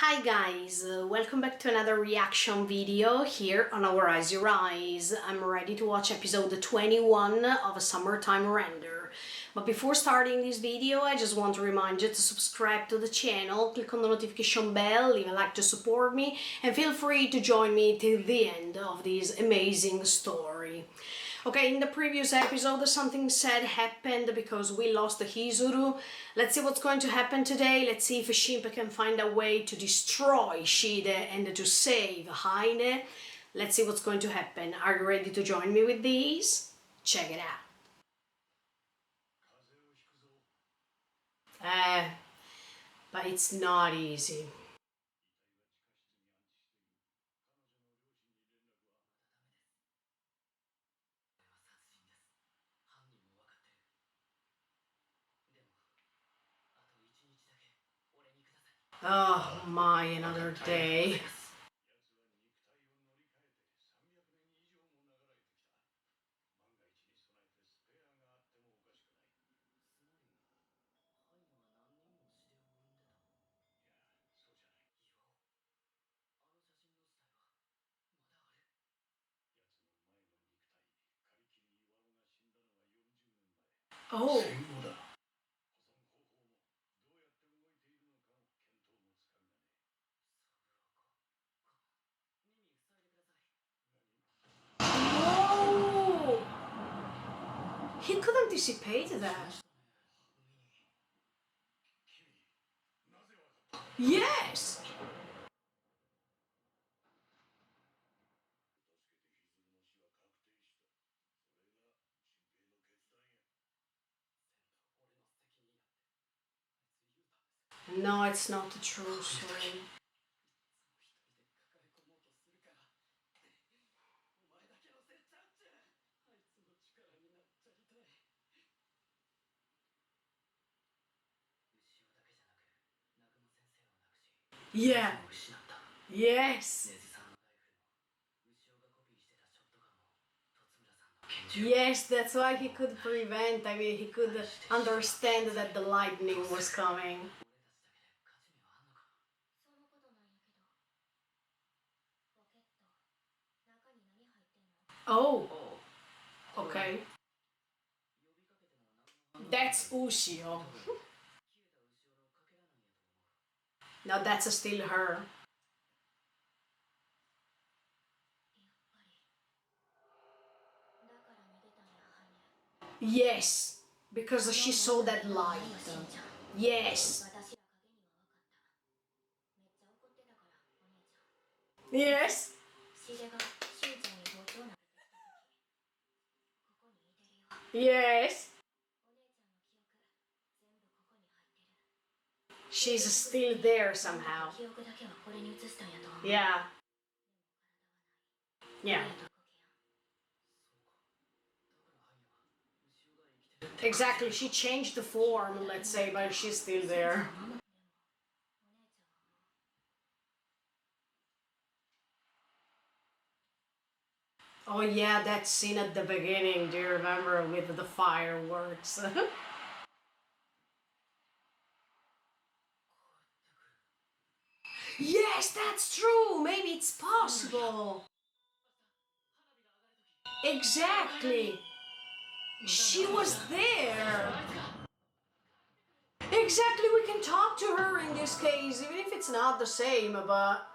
Hi guys, welcome back to another reaction video here on Our Eyes Your Eyes. I'm ready to watch episode 21 of A Summertime Render. But before starting this video, I just want to remind you to subscribe to the channel, click on the notification bell, leave a like to support me, and feel free to join me till the end of this amazing story. Okay, in the previous episode, something sad happened because we lost the Hizuru. Let's see what's going to happen today. Let's see if Shinpei can find a way to destroy Shide and to save Haine. Let's see what's going to happen. Are you ready to join me with these? Check it out. But it's not easy. Oh my, another day. Oh. Oh! He could anticipate that. Yes! No, it's not the true story. Yeah. Yes. Yes, that's why he could prevent, he could understand that the lightning was coming. Oh, okay. That's Ushio. Now that's still her. Yes, because she saw that light. Yes. Yes. Yes. She's still there somehow. Yeah. Yeah. Exactly, she changed the form, let's say, but she's still there. Oh yeah, that scene at the beginning, do you remember, with the fireworks? Yes, that's true! Maybe it's possible! Exactly! She was there! Exactly, we can talk to her in this case, even if it's not the same, but...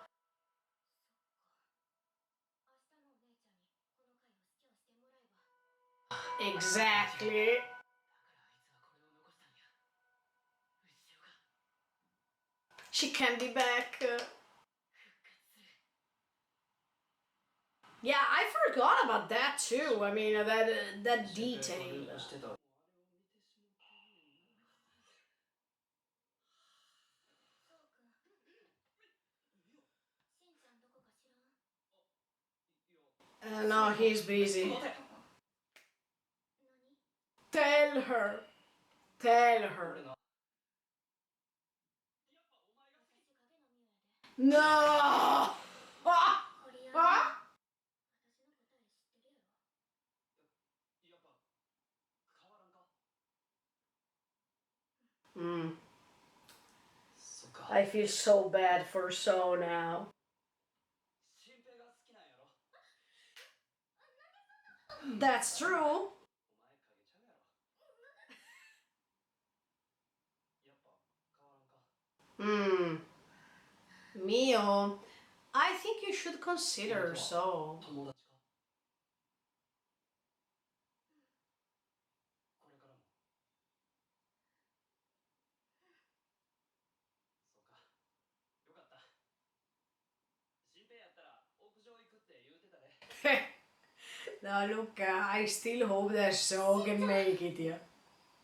Exactly. She can be back. Yeah, I forgot about that too. I mean, that detail. No, he's busy. Tell her. Tell her. No! I feel so bad for So now. That's true. Hmm. Mio, I think you should consider So. Now look, I still hope that So can make it, yeah.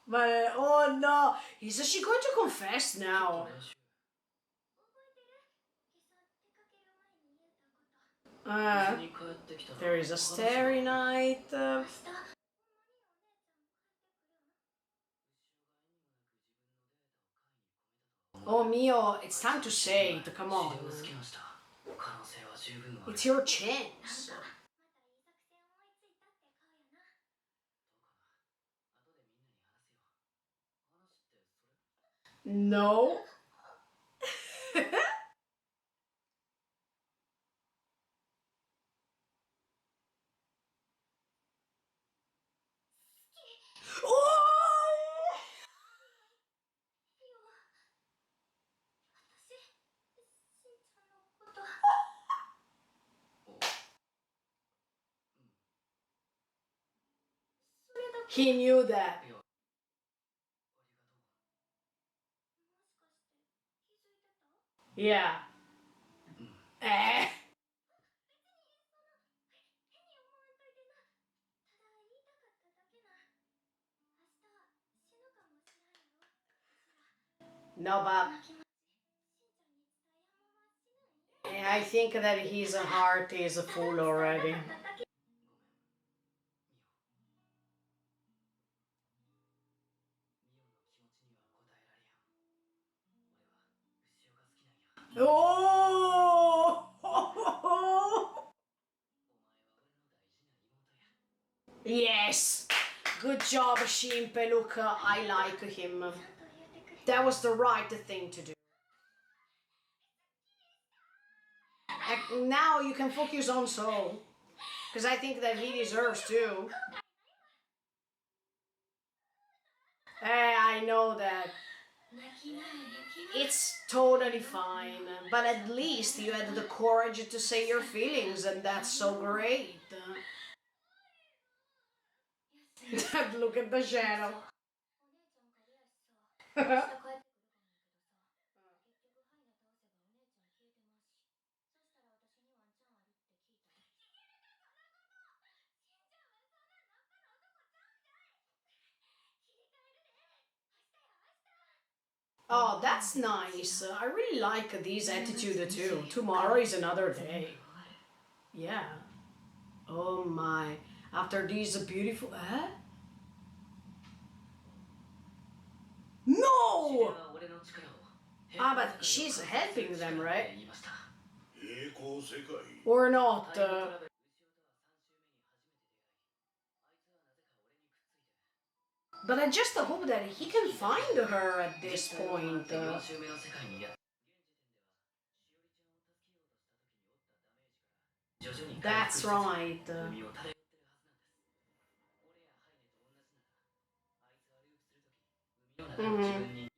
But oh no, is she going to confess now? Uh, there is a starry night. Oh Mio, it's time to say it. Come on, it's your chance. No. Oh! He knew that. Yeah. Eh. No, but I think that his heart is full already. Oh! Yes! Good job, Shimpe. Look, I like him. That was the right thing to do. Now you can focus on So. Because I think that he deserves to. I know that. It's totally fine. But at least you had the courage to say your feelings, and that's so great. Look at the shadow. Oh, that's nice. I really like this attitude too. Tomorrow is another day. Yeah. Oh my. After this beautiful... No! Ah, but she's helping them, right? Or not? But I just hope that he can find her at this point. That's right. Mhm.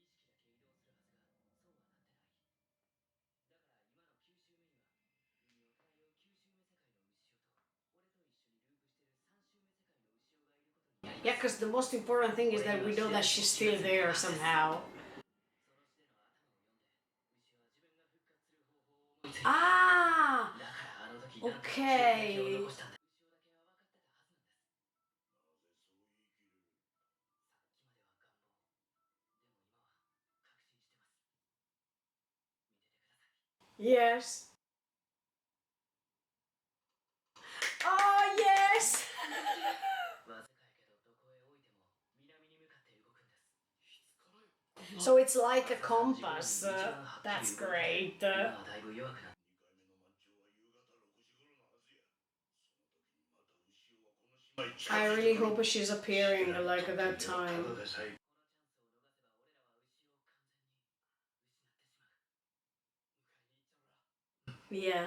Yeah, because the most important thing is that we know that she's still there somehow. Ah! Okay. Yes. Oh, yes! So it's like a compass. That's great. I really hope she's appearing like at that time. Yeah.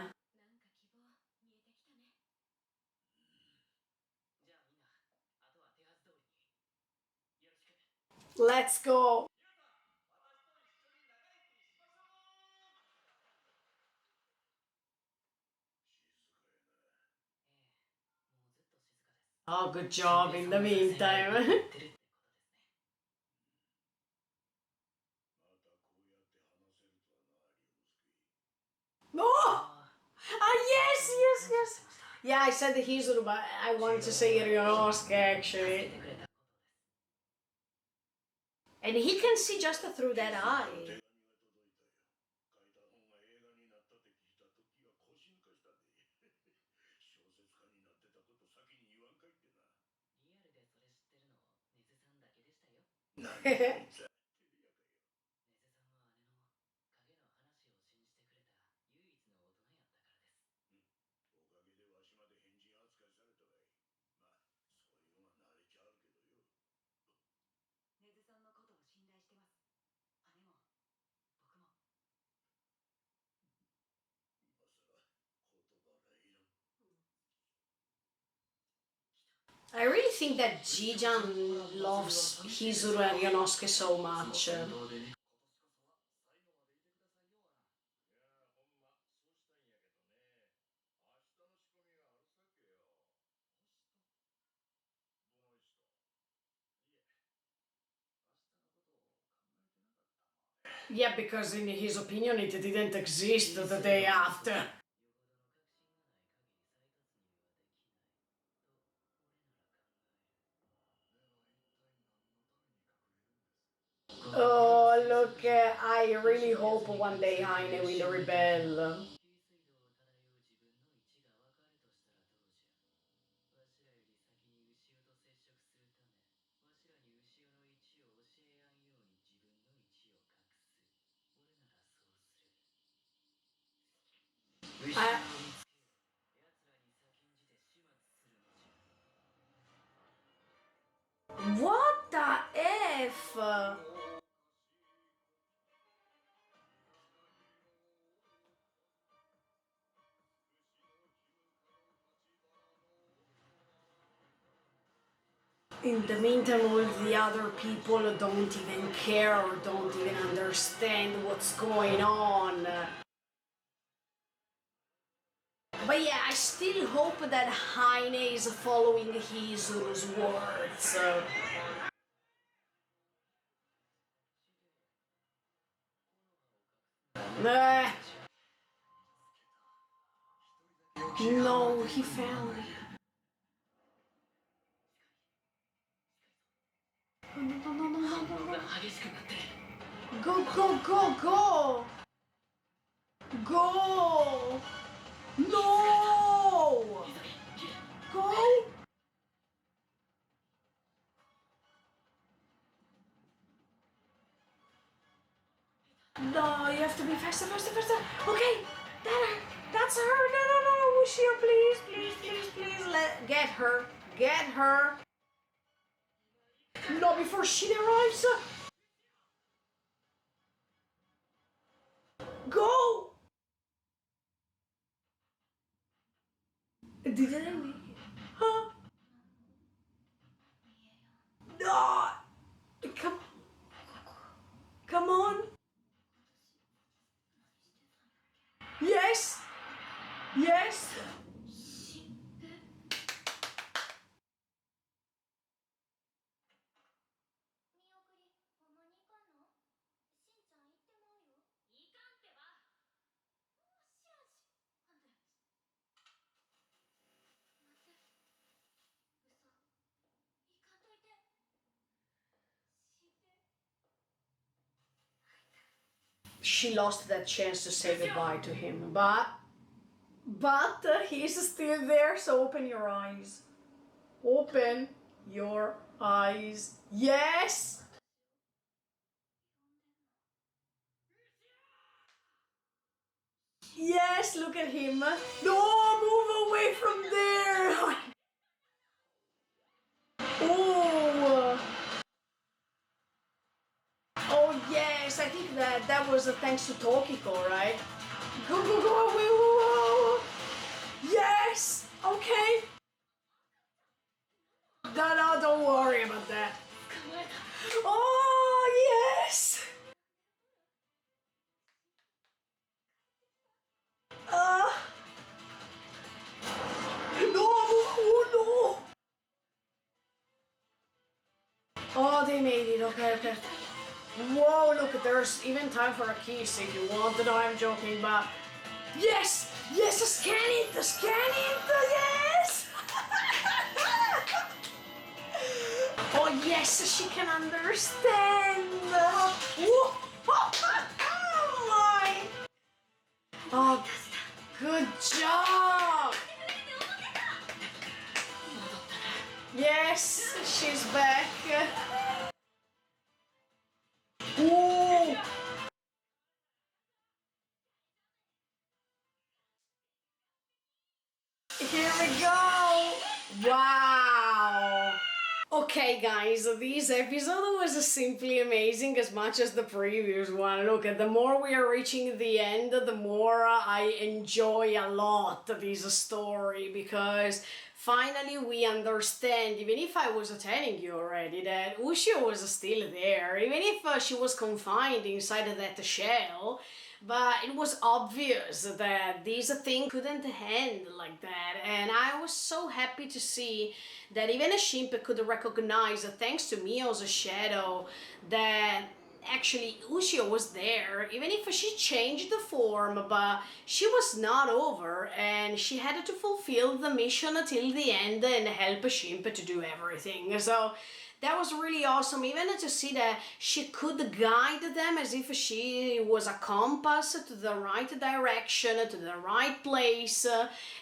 Let's go. Oh, good job in the meantime. Oh! Ah, yes, yes, yes. Yeah, I said the Hizuru, but I wanted to say Ryonosuke actually. And he can see just through that eye. I really think that Jijan loves Hizuru and Ryonosuke so much. Yeah, because in his opinion it didn't exist the day after. Oh, look, I really hope one day Heine will rebel. I, what the F? In the meantime, all the other people don't even care or don't even understand what's going on. But yeah, I still hope that Heine is following Hizuru's words. Uh, no, he fell. No, no, no, no, no, no. Go, go, go, go! Go! No! Go! No, you have to be faster, faster, faster. Okay, that's her. No, no, no, Ushio, please, please, please, please. Get her, get her. No, before she arrives. Go! Did I make it? Huh? No! Come, come on. Yes, yes. She lost that chance to say goodbye to him, but he's still there, so open your eyes. Open your eyes. Yes! Yes, look at him. No, move away from there. Oh. Oh yes, I think that was thanks to Tokiko, right? Go, go, go, away, away, Okay, okay. Whoa, look, there's even time for a kiss if you want. No, I'm joking, but... Yes! Yes, scan it! Scan it! Yes! Oh, yes, she can understand! Whoa. Oh, my! Oh, good job! Yes, she's back. Ooh. Here we go! Wow! Okay guys, this episode was simply amazing as much as the previous one. Look, the more we are reaching the end, the more I enjoy a lot this story, because finally we understand, even if I was telling you already that Ushio was still there, even if she was confined inside of that shell, but it was obvious that this thing couldn't end like that, and I was so happy to see that even a Shimpe could recognize, thanks to Mio's shadow, that actually Ushio was there, even if she changed the form, but she was not over, and she had to fulfill the mission until the end and help Shimpe to do everything. So that was really awesome, even to see that she could guide them as if she was a compass to the right direction, to the right place,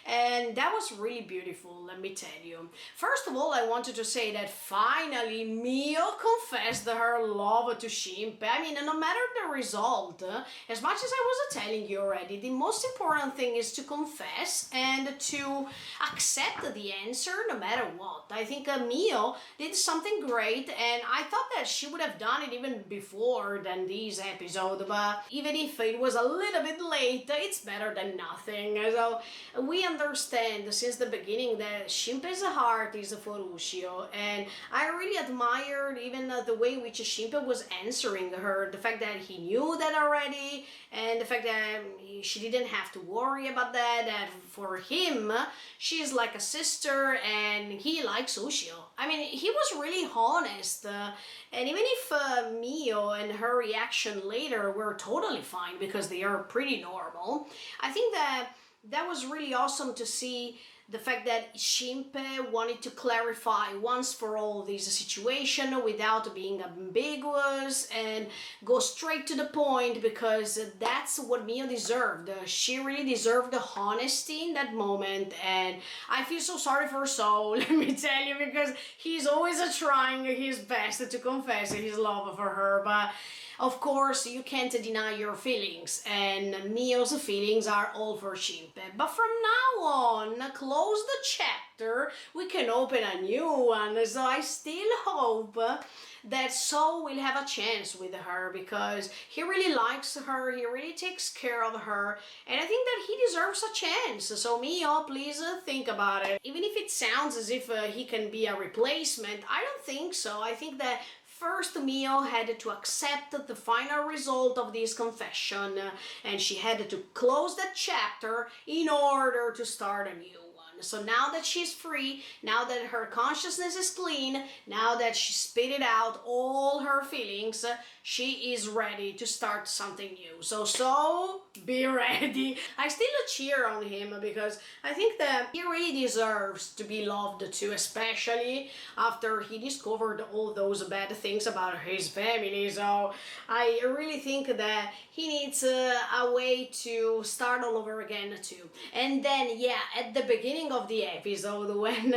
and that was really beautiful, let me tell you. First of all, I wanted to say that finally Mio confessed her love to Shimpe. I mean, no matter the result, as much as I was telling you already, the most important thing is to confess and to accept the answer no matter what. I think Mio did something great, and I thought that she would have done it even before than this episode, but even if it was a little bit late, it's better than nothing. So we understand since the beginning that Shimpe's heart is for Ushio, and I really admired even the way in which Shimpe was answering her, the fact that he knew that already, and the fact that she didn't have to worry about that for him, she's like a sister and he likes Ushio. I mean, he was really honest, and even if Mio and her reaction later were totally fine because they are pretty normal, I think that was really awesome to see the fact that Shimpe wanted to clarify once for all this situation without being ambiguous and go straight to the point, because that's what Mio deserved. She really deserved the honesty in that moment, and I feel so sorry for Soul, let me tell you, because he's always trying his best to confess his love for her, but of course, you can't deny your feelings, and Mio's feelings are all for Shimpe. But from now on, close the chapter, we can open a new one. So I still hope that Soul will have a chance with her, because he really likes her, he really takes care of her, and I think that he deserves a chance. So Mio, please think about it. Even if it sounds as if he can be a replacement, I don't think so. I think that first, Mio had to accept the final result of this confession, and she had to close that chapter in order to start a new one. So now that she's free, now that her consciousness is clean, now that she spit it out all her feelings, she is ready to start something new. So be ready. I still cheer on him because I think that he really deserves to be loved too, especially after he discovered all those bad things about his family. So I really think that he needs a way to start all over again too. And then, yeah, at the beginning of the episode, when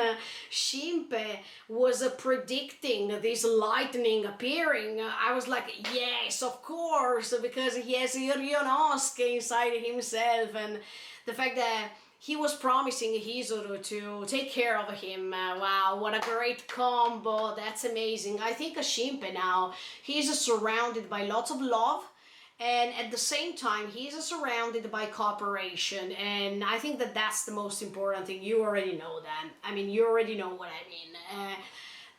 Shimpe was predicting this lightning appearing, I was like, yes, of course, because he has Ryonosuke inside himself, and the fact that he was promising Hizuru to take care of him. Wow, what a great combo. That's amazing. I think Shimpe now, he's surrounded by lots of love, and at the same time he's surrounded by cooperation, and I think that that's the most important thing. You already know that. I mean, you already know what I mean.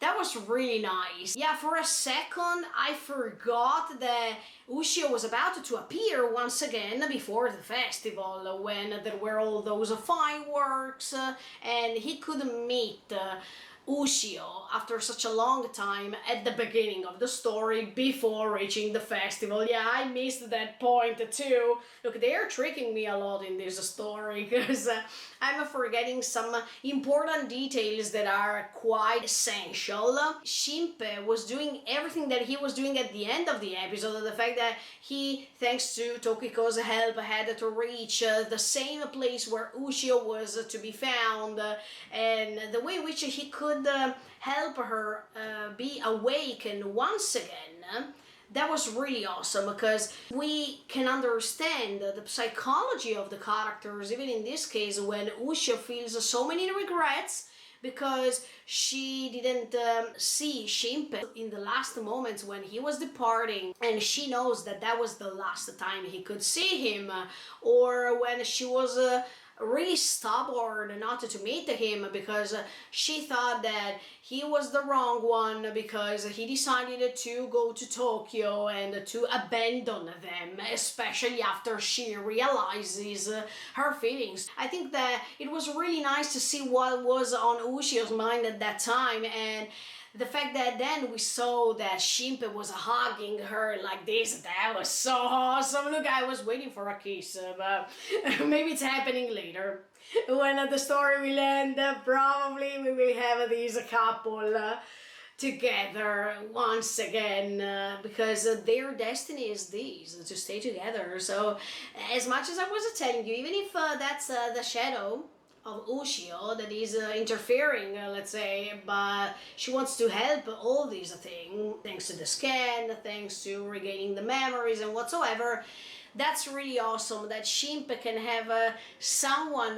That was really nice. Yeah, for a second I forgot that Ushio was about to appear once again before the festival, when there were all those fireworks and he could meet Ushio after such a long time at the beginning of the story before reaching the festival. Yeah, I missed that point too. Look, they are tricking me a lot in this story because I'm forgetting some important details that are quite essential. Shimpe was doing everything that he was doing at the end of the episode. The fact that he, thanks to Tokiko's help, had to reach the same place where Ushio was to be found, and the way in which he could help her be awakened once again. That was really awesome because we can understand the psychology of the characters, even in this case when Ushio feels so many regrets because she didn't see Shimpe in the last moments when he was departing, and she knows that that was the last time he could see him, or when she was really stubborn not to meet him because she thought that he was the wrong one because he decided to go to Tokyo and to abandon them, especially after she realizes her feelings. I think that it was really nice to see what was on Ushio's mind at that time, and the fact that then we saw that Shimpe was hugging her like this, that was so awesome. Look, I was waiting for a kiss, but maybe it's happening later. When the story will end, probably we will have this couple together once again because their destiny is this, to stay together. So as much as I was telling you, even if that's the shadow of Ushio that is interfering, let's say, but she wants to help all these things, thanks to the scan, thanks to regaining the memories and whatsoever. That's really awesome that Shimpe can have someone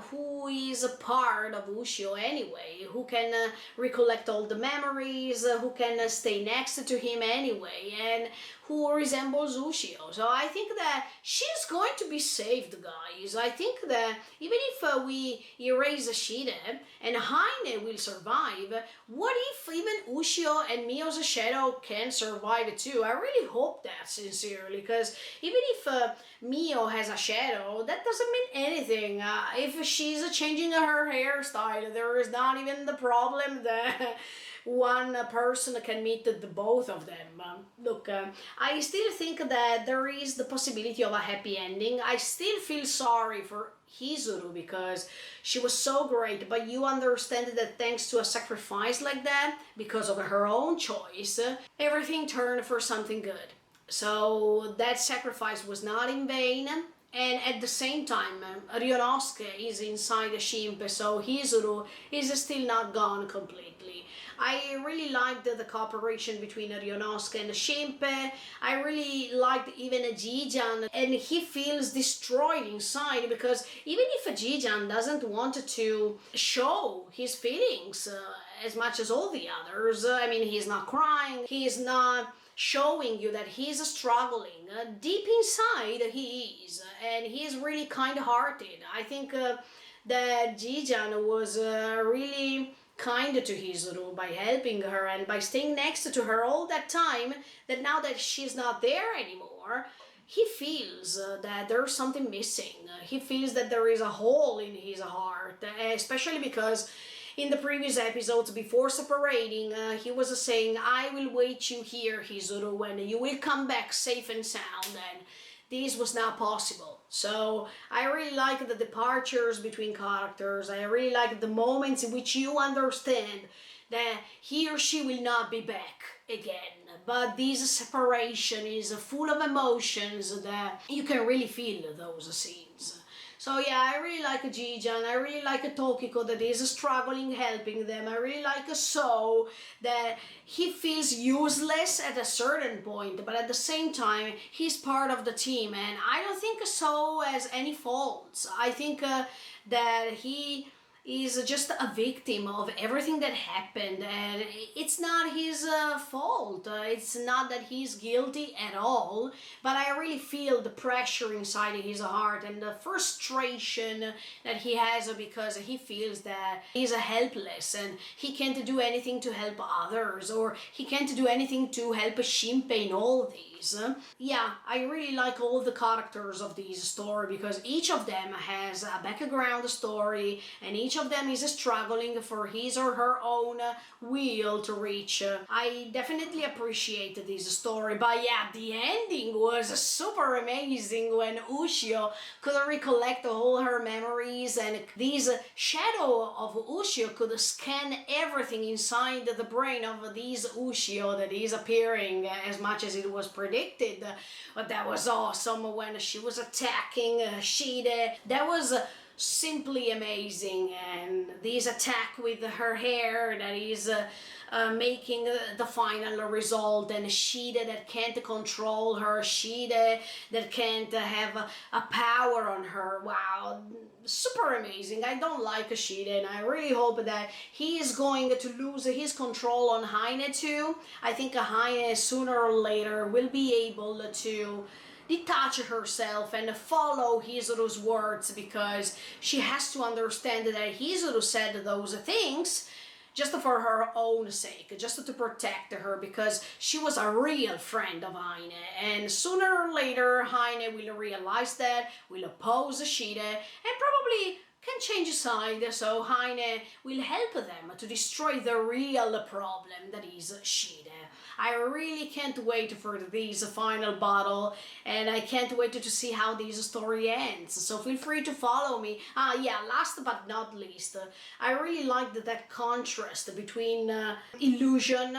who is a part of Ushio anyway, who can recollect all the memories, who can stay next to him anyway, and who resembles Ushio. So I think that she's going to be saved, guys. I think that even if we erase Shide and Heine will survive, what if even Ushio and Mio's shadow can survive too? I really hope that, sincerely, because even if Mio has a shadow, that doesn't mean anything. If she's changing her hairstyle, there is not even the problem that one person can meet the both of them. Look, I still think that there is the possibility of a happy ending. I still feel sorry for Hizuru because she was so great, but you understand that thanks to a sacrifice like that, because of her own choice, everything turned for something good. So that sacrifice was not in vain. And at the same time, Ryonosuke is inside Shimpe, so Hizuru is still not gone completely. I really liked the cooperation between Ryonosuke and Shimpe. I really liked even Jijan, and he feels destroyed inside because even if Jijan doesn't want to show his feelings as much as all the others, I mean, he's not crying, he's not showing you that he's struggling. Deep inside he is, and he's really kind-hearted. I think that Jijan was really kind to Hizuru by helping her and by staying next to her all that time, that now that she's not there anymore, he feels that there's something missing. He feels that there is a hole in his heart, especially because in the previous episodes before separating, he was saying, I will wait you here, Hizuru, when you will come back safe and sound, and this was not possible. So I really like the departures between characters. I really like the moments in which you understand that he or she will not be back again. But this separation is full of emotions that you can really feel those scenes. So yeah, I really like Jijan, I really like Tokiko that is struggling helping them, I really like So that he feels useless at a certain point, but at the same time he's part of the team, and I don't think So has any faults. I think that he is just a victim of everything that happened, and it's not his fault. It's not that he's guilty at all, but I really feel the pressure inside his heart and the frustration that he has because he feels that he's helpless and he can't do anything to help others, or he can't do anything to help Shimpe in all this. Rise. Yeah, I really like all the characters of this story because each of them has a background story and each of them is struggling for his or her own will to reach. I definitely appreciated this story, but yeah, the ending was super amazing when Ushio could recollect all her memories and this shadow of Ushio could scan everything inside the brain of this Ushio that is appearing as much as it was predicted. But that was awesome when she was attacking Shide. That was simply amazing, and this attack with her hair that is making the final result, and Shide that can't control her, Shide that can't have a power on her. Wow, super amazing. I don't like Shide, and I really hope that he is going to lose his control on Heine too. I think Heine sooner or later will be able to detach herself and follow Hizuru's words, because she has to understand that Hizuru said those things just for her own sake, just to protect her, because she was a real friend of Heine. And sooner or later, Heine will realize that, will oppose Shide, and probably can change side, so Heine will help them to destroy the real problem that is Shide. I really can't wait for this final battle, and I can't wait to see how this story ends, so feel free to follow me. Yeah, last but not least, I really liked that contrast between illusion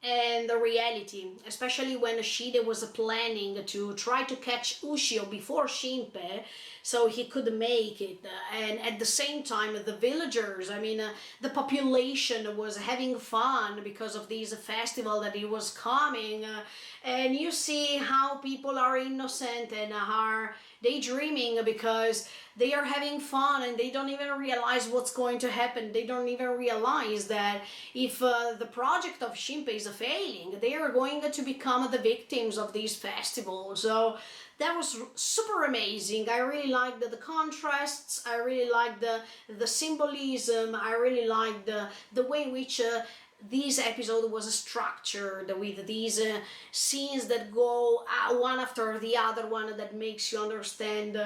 and the reality, especially when Shide was planning to try to catch Ushio before Shinpei so he could make it, and at the same time the villagers, I mean the population was having fun because of this festival that it was coming, and you see how people are innocent and are daydreaming because they are having fun and they don't even realize what's going to happen. They don't even realize that if the project of Shinpei is failing, they are going to become the victims of these festivals. So that was super amazing. I really liked the contrasts, I really liked the symbolism, I really liked the way in which this episode was structured with these scenes that go one after the other one, that makes you understand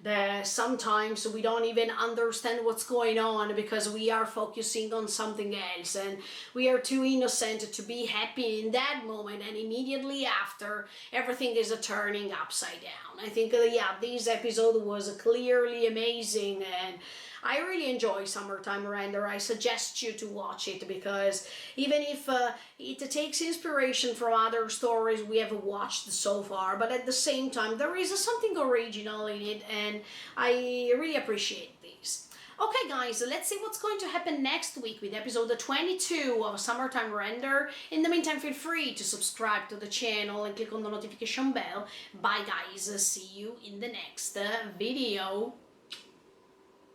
that sometimes we don't even understand what's going on because we are focusing on something else and we are too innocent to be happy in that moment, and immediately after everything is turning upside down. I think yeah, this episode was clearly amazing, and I really enjoy Summertime Render. I suggest you to watch it because even if it takes inspiration from other stories we have watched so far, but at the same time there is something original in it, and I really appreciate this. Okay guys, let's see what's going to happen next week with episode 22 of Summertime Render. In the meantime, feel free to subscribe to the channel and click on the notification bell. Bye guys, see you in the next video.